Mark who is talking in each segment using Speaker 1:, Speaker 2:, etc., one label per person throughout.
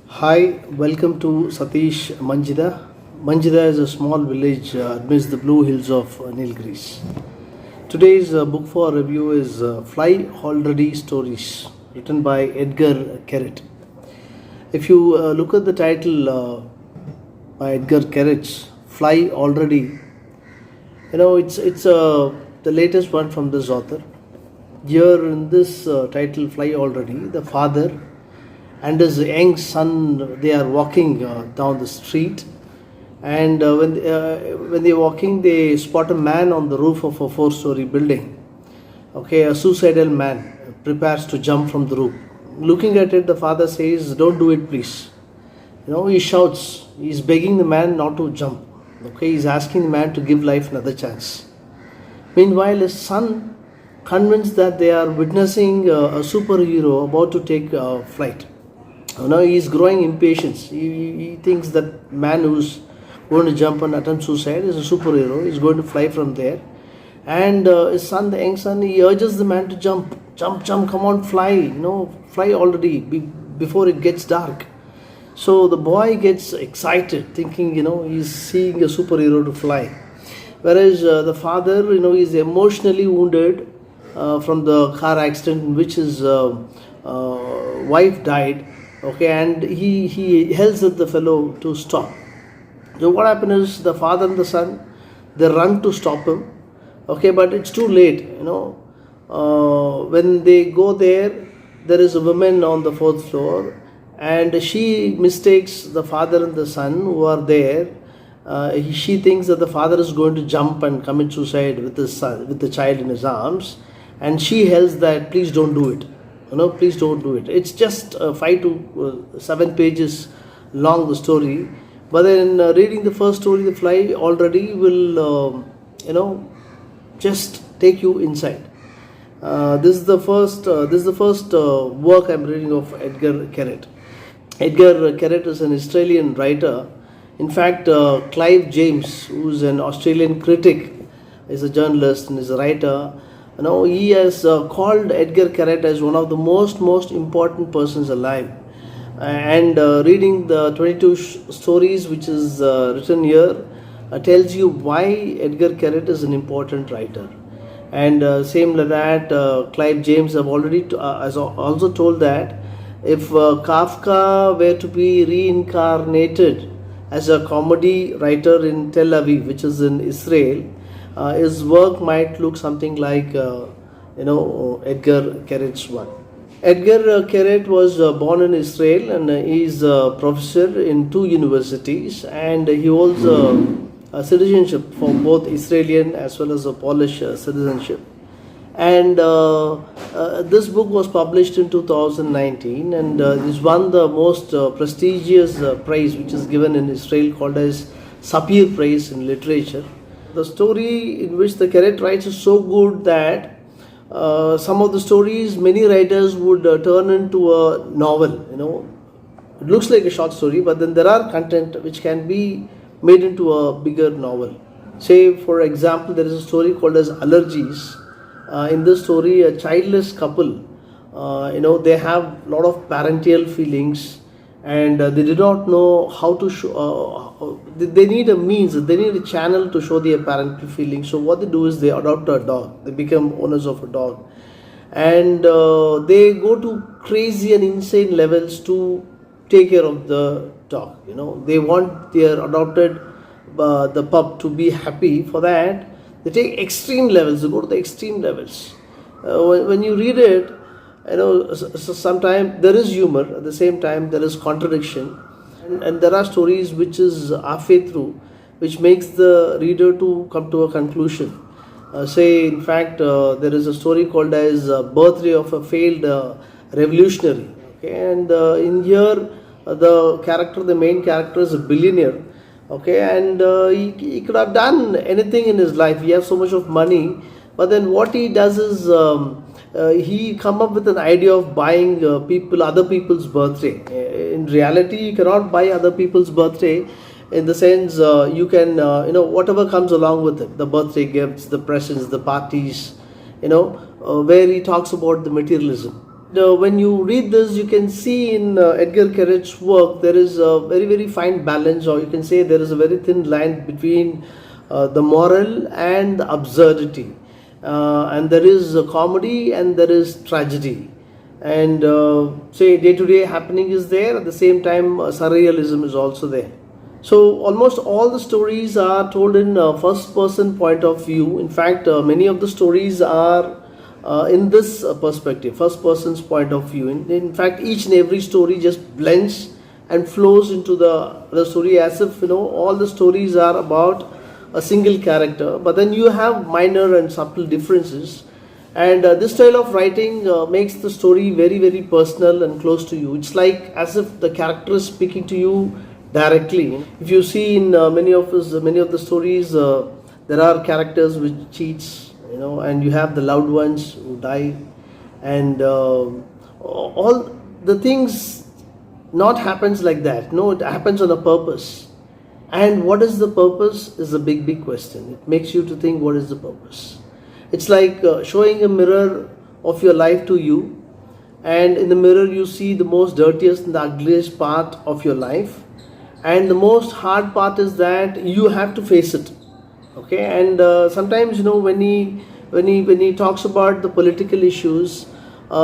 Speaker 1: Hi, welcome to Satish Manjida. Manjida is a small village amidst the blue hills of Nilgiris. Today's book for review is Fly Already Stories, written by Edgar Carrett. If you look at the title by Edgar Carrett's Fly Already, it's the latest one from this author. Here in this title, Fly Already, the father and his young son they are walking down the street, and when they're walking, they spot a man on the roof of a four-story building. Okay, a suicidal man prepares to jump from the roof. Looking at it, the father says, "Don't do it, please." He shouts. He's begging the man not to jump. Okay, he's asking the man to give life another chance. Meanwhile, his son, convinced that they are witnessing a superhero about to take flight. Now he's growing impatience. He thinks that man who's going to jump and attempt suicide is a superhero. He's going to fly from there. And his son, the young son, he urges the man to jump. Jump, jump, come on, fly. Fly already before it gets dark. So the boy gets excited, thinking, he's seeing a superhero to fly. Whereas the father, is emotionally wounded from the car accident in which his wife died. Okay, and he yells at the fellow to stop. So what happened is the father and the son, they run to stop him. Okay, but it's too late. When they go there, there is a woman on the fourth floor, and she mistakes the father and the son who are there. She thinks that the father is going to jump and commit suicide with the son, with the child in his arms, and she yells that please don't do it. Please don't do it. It's just 5 to 7 pages long, the story. But then reading the first story, The Fly Already, will just take you inside. This is the first work I'm reading of Edgar Carrett. Edgar Carrett is an Australian writer. In fact, Clive James, who's an Australian critic, is a journalist and is a writer. He has called Edgar Carrett as one of the most important persons alive. And reading the 22 stories which is written here tells you why Edgar Carrett is an important writer. And same like that, Clive James has also told that if Kafka were to be reincarnated as a comedy writer in Tel Aviv, which is in Israel, his work might look something like Edgar Carrett's one. Edgar Carrett was born in Israel, and he is a professor in 2 universities, and he holds a citizenship for both Israeli as well as a Polish citizenship. And this book was published in 2019, and this won the most prestigious prize which is given in Israel, called as Sapir Prize in literature. The story in which the Carrett writes is so good that some of the stories many writers would turn into a novel. It looks like a short story, but then there are content which can be made into a bigger novel. Say, for example, there is a story called as Allergies. In this story, a childless couple, they have a lot of parental feelings, and they did not know how to show. They need a means, they need a channel to show their parental feelings. So what they do is they adopt a dog. They become owners of a dog, and they go to crazy and insane levels to take care of the dog. They want their adopted the pup to be happy. For that, they take extreme levels. They go to the extreme levels. When you read it, sometimes there is humor, at the same time there is contradiction, and there are stories which is halfway through, which makes the reader to come to a conclusion. Say, in fact, there is a story called as Birthday of a Failed Revolutionary. Okay, and in here, the main character is a billionaire. Okay, and he could have done anything in his life. He has so much of money, but then what he does is he come up with an idea of buying other people's birthday. In reality, you cannot buy other people's birthday, in the sense you can whatever comes along with it, the birthday gifts, the presents, the parties, where he talks about the materialism. When you read this, you can see in Edgar Carret's work there is a very very fine balance, or you can say there is a very thin line between the moral and the absurdity, and there is a comedy and there is tragedy, and say day to day happening is there, at the same time surrealism is also there. So almost all the stories are told in first person point of view. In fact, many of the stories are in this perspective, first person's point of view. In fact, each and every story just blends and flows into the story, as if all the stories are about a single character, but then you have minor and subtle differences, and this style of writing makes the story very very personal and close to you. It's like as if the character is speaking to you directly. If you see in many of the stories, there are characters which cheats, and you have the loved ones who die, and all the things not happens like that. No, it happens on a purpose. And what is the purpose is a big big question. It makes you to think, what is the purpose? It's like showing a mirror of your life to you, and in the mirror you see the most dirtiest and the ugliest part of your life, and the most hard part is that you have to face it. Okay, and sometimes when he talks about the political issues,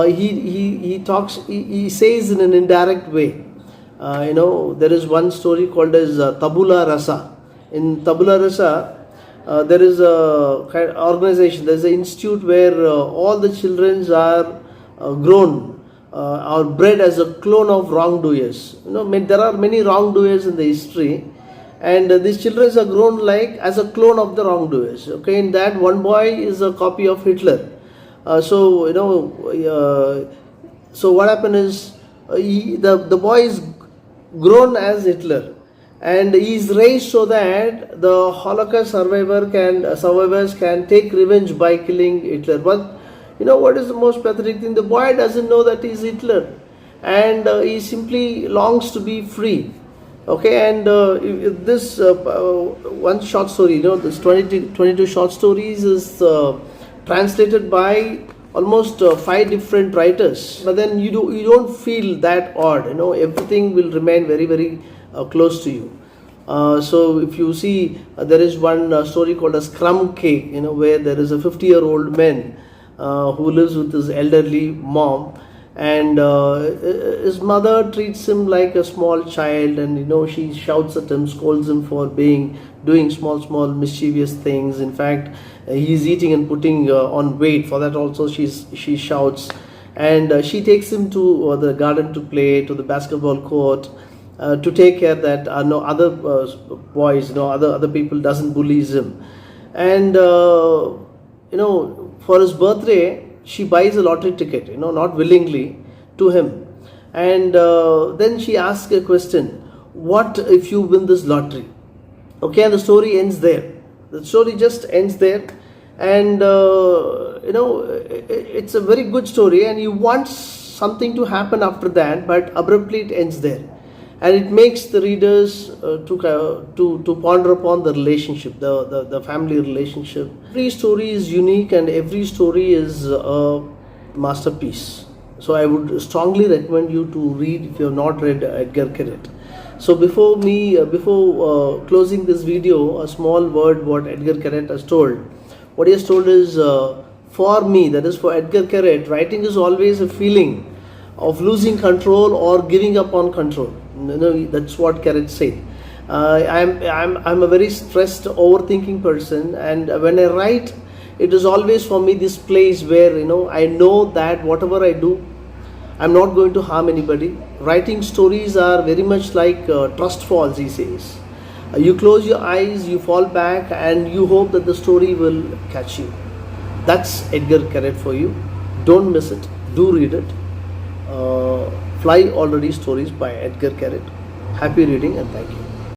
Speaker 1: he says in an indirect way. There is one story called as Tabula Rasa. In Tabula Rasa, there is a kind of organization, there is an institute where all the children are grown or bred as a clone of wrongdoers. There are many wrongdoers in the history, and these children are grown like as a clone of the wrongdoers. Okay, in that one boy is a copy of Hitler. So what happened is the boy is grown as Hitler, and he is raised so that the Holocaust survivors can take revenge by killing Hitler. But what is the most pathetic thing? The boy doesn't know that he is Hitler, and he simply longs to be free. Okay, and this one short story, this 22 short stories is translated by almost 5 different writers, but then you don't feel that odd. Everything will remain very very close to you. So if you see, there is one story called as Crumb Cake, where there is a 50-year-old man who lives with his elderly mom, and his mother treats him like a small child, and she shouts at him, scolds him for doing small mischievous things. In fact, he's eating and putting on weight. For that also she shouts, and she takes him to the garden to play, to the basketball court, to take care that no other boys, other people doesn't bullies him. And for his birthday she buys a lottery ticket, not willingly, to him. And then she asks a question, what if you win this lottery? Okay, and the story ends there. The story just ends there, and it's a very good story, and you want something to happen after that, but abruptly it ends there, and it makes the readers to ponder upon the relationship, the family relationship. Every story is unique, and every story is a masterpiece. So I would strongly recommend you to read if you have not read Edgar Carret. So before closing this video, a small word what Edgar Carret has told. What he has told is, for me, that is for Edgar Carret, writing is always a feeling of losing control or giving up on control. That's what Carret said. I'm a very stressed, overthinking person, and when I write, it is always for me this place where I know that whatever I do, I'm not going to harm anybody. Writing stories are very much like trust falls, he says. You close your eyes, you fall back, and you hope that the story will catch you. That's Edgar Carret for you. Don't miss it. Do read it. Fly Already Stories by Edgar Carret. Happy reading, and thank you.